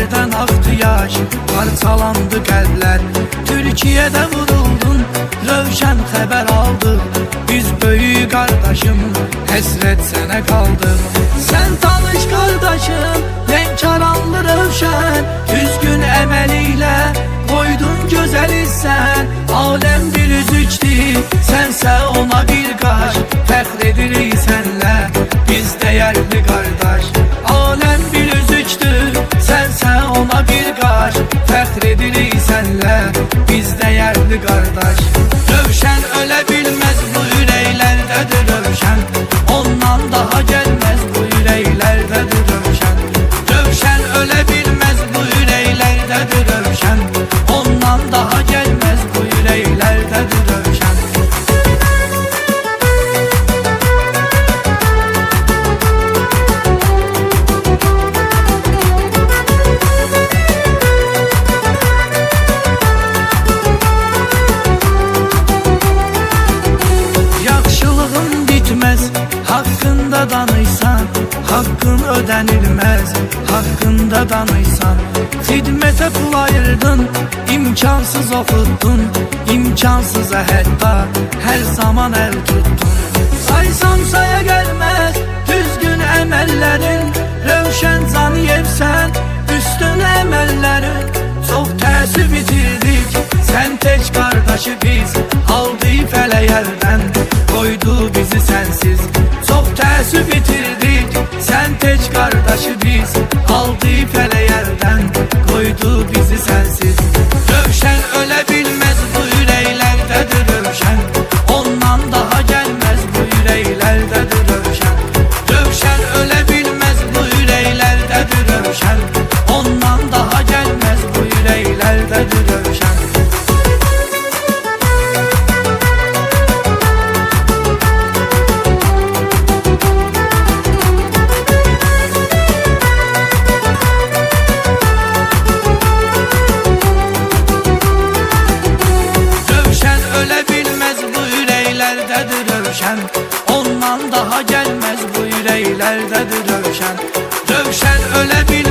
gözlerden aktı yaş, parçalandı kalpler. Türkiye'de vuruldun, Rövşen haber aldı. Biz büyük kardeşim, hasret sana kaldı. Sen tanış kardeşim, renkaranlı Rövşen. Düzgün emeliyle koydun güzeli sen. Alem bir üzüçtü, sense ona bir kaş. Fəxr edirik senle, biz değerli kardeş. Alem bir üzüçtü, sense ona bir kaş. Fəxr edirik senle, biz değerli kardeş. Rövşen öle bilmez, bu yüreğlerdedir Rövşen. Ondan daha gelmez, bu yüreğlerdedir Rövşen. Rövşen öle bilmez, bu yüreğlerdedir Rövşen. Ondan daha gelmez, bu yüreğlerdedir Rövşen. Yaxşılığın bitmez, hakkında danıysan. Hakkın ödenilmez, hakkında danıysan. Xidmete pul ayırdın, imkansız okutdun. İmkansıza hətta her zaman el tuttun. Saysam saya gelmez, düzgün emellerin. Rövşen Caniyevsən, üstün emellerin. Çok təəssüf bitirdik, sen tek kardeşi biz. Aldı fələyərdən, koydu bizi sensiz. Çok təəssüf bitirdik, sen tek kardeşi biz. Aldı fələyərdən, koydu bizi sensiz. Rövşen öle bilmez, bu yüreğlerdedir Rövşen. Ondan daha gelmez, bu yüreğlerdedir Rövşen. Rövşen öle bilmez, bu yüreğlerdedir Rövşen. Ondan daha gelmez, bu yüreğlerdedir Rövşen. Rövşen, ondan daha gelmez, bu yüreğlerdedir Rövşen. Rövşen öle bir